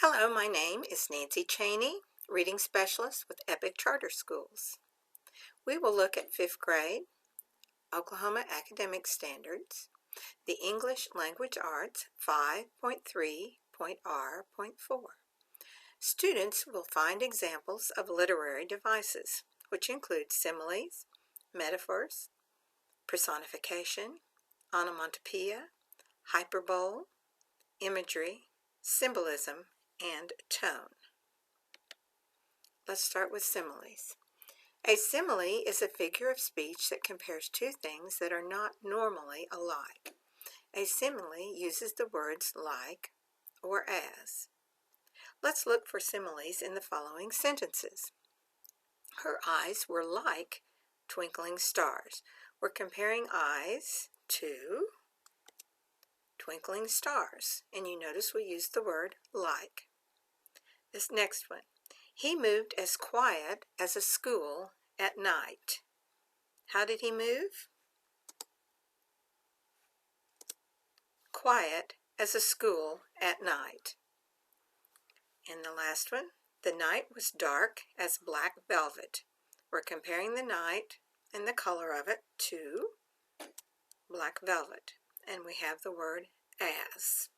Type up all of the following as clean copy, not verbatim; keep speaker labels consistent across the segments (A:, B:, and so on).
A: Hello, my name is Nancy Cheney, Reading Specialist with Epic Charter Schools. We will look at 5th grade, Oklahoma Academic Standards, the English Language Arts 5.3.R.4. Students will find examples of literary devices, which include similes, metaphors, personification, onomatopoeia, hyperbole, imagery, symbolism, and tone. Let's start with similes. A simile is a figure of speech that compares two things that are not normally alike. A simile uses the words like or as. Let's look for similes in the following sentences. Her eyes were like twinkling stars. We're comparing eyes to twinkling stars, and you notice we use the word like. This next one. He moved as quiet as a school at night. How did he move? Quiet as a school at night. And the last one. The night was dark as black velvet. We're comparing the night and the color of it to black velvet. And we have the word as.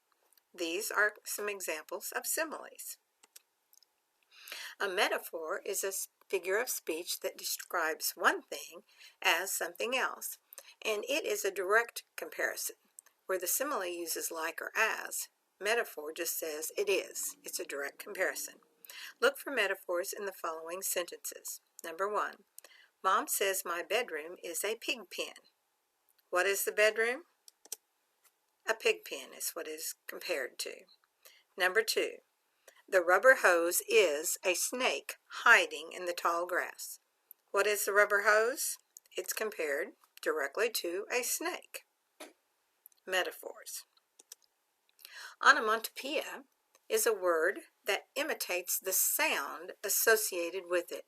A: These are some examples of similes. A metaphor is a figure of speech that describes one thing as something else, and it is a direct comparison. Where the simile uses like or as, metaphor just says it is. It's a direct comparison. Look for metaphors in the following sentences. Number 1. Mom says my bedroom is a pig pen. What is the bedroom? A pig pen is what is compared to. Number 2. The rubber hose is a snake hiding in the tall grass. What is the rubber hose? It's compared directly to a snake. Metaphors. Onomatopoeia is a word that imitates the sound associated with it.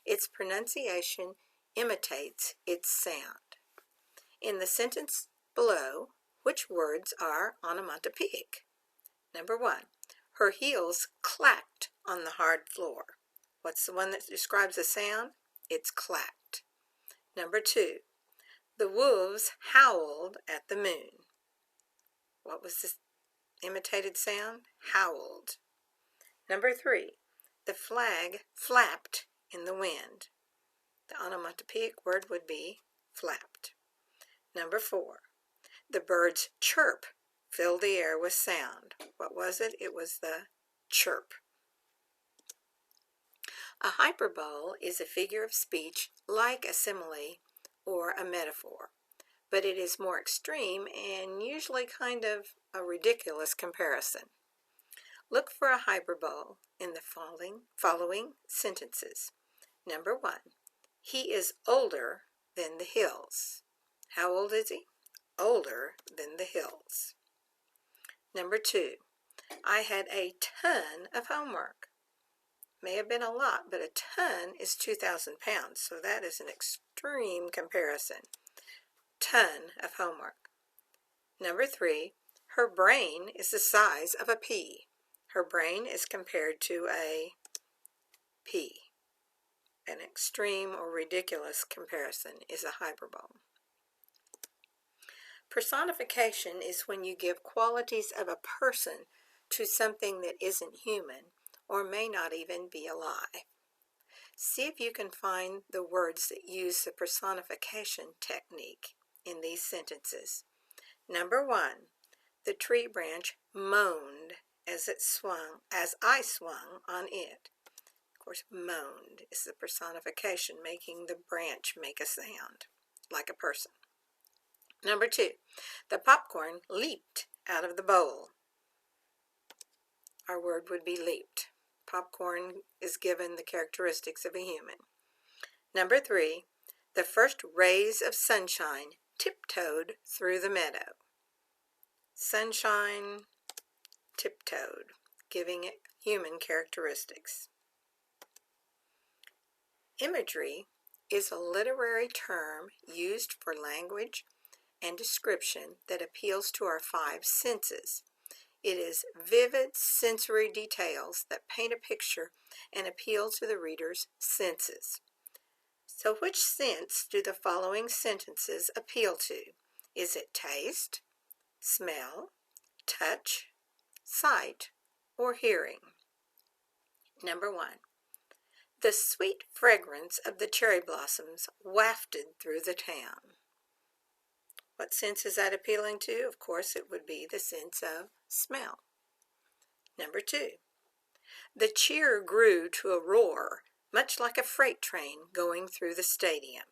A: Its pronunciation imitates its sound. In the sentence below, which words are onomatopoeic? Number 1. Her heels clacked on the hard floor. What's the one that describes the sound? It's clacked. Number 2. The wolves howled at the moon. What was the imitated sound? Howled. Number 3. The flag flapped in the wind. The onomatopoeic word would be flapped. Number 4. The birds chirp filled the air with sound. What was it? It was the chirp. A hyperbole is a figure of speech like a simile or a metaphor, but it is more extreme and usually kind of a ridiculous comparison. Look for a hyperbole in the following sentences. Number 1. He is older than the hills. How old is he? Older than the hills. Number 2, I had a ton of homework. May have been a lot, but a ton is 2,000 pounds, so that is an extreme comparison. Ton of homework. Number 3, her brain is the size of a pea. Her brain is compared to a pea. An extreme or ridiculous comparison is a hyperbole. Personification is when you give qualities of a person to something that isn't human or may not even be alive. See if you can find the words that use the personification technique in these sentences. Number 1, the tree branch moaned as I swung on it. Of course, moaned is the personification, making the branch make a sound like a person. Number 2, the popcorn leaped out of the bowl. Our word would be leaped. Popcorn is given the characteristics of a human. Number 3, the first rays of sunshine tiptoed through the meadow. Sunshine tiptoed, giving it human characteristics. Imagery is a literary term used for language and description that appeals to our 5 senses. It is vivid sensory details that paint a picture and appeal to the reader's senses. So which sense do the following sentences appeal to? Is it taste, smell, touch, sight, or hearing? Number 1. The sweet fragrance of the cherry blossoms wafted through the town. What sense is that appealing to? Of course, it would be the sense of smell. Number 2. The cheer grew to a roar, much like a freight train going through the stadium.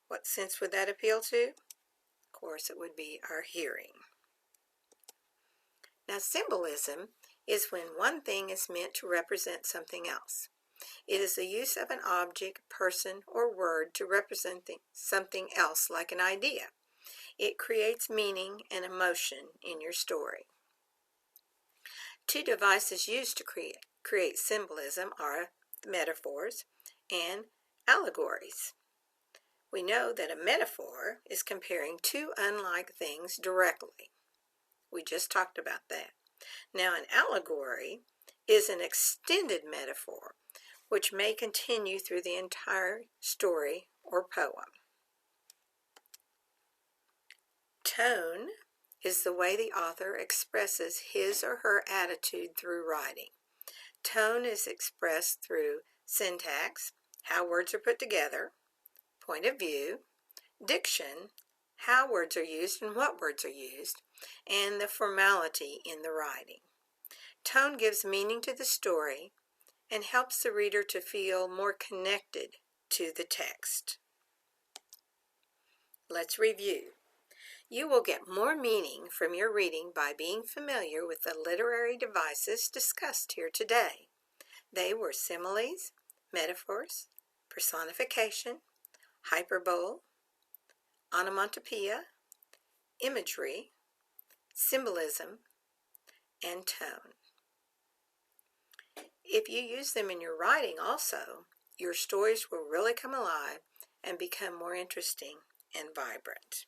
A: What sense would that appeal to? Of course, it would be our hearing. Now, symbolism is when one thing is meant to represent something else. It is the use of an object, person, or word to represent something else like an idea. It creates meaning and emotion in your story. Two devices used to create symbolism are metaphors and allegories. We know that a metaphor is comparing two unlike things directly. We just talked about that. Now, an allegory is an extended metaphor which may continue through the entire story or poem. Tone is the way the author expresses his or her attitude through writing. Tone is expressed through syntax, how words are put together, point of view, diction, how words are used and what words are used, and the formality in the writing. Tone gives meaning to the story and helps the reader to feel more connected to the text. Let's review. You will get more meaning from your reading by being familiar with the literary devices discussed here today. They were similes, metaphors, personification, hyperbole, onomatopoeia, imagery, symbolism, and tone. If you use them in your writing also, your stories will really come alive and become more interesting and vibrant.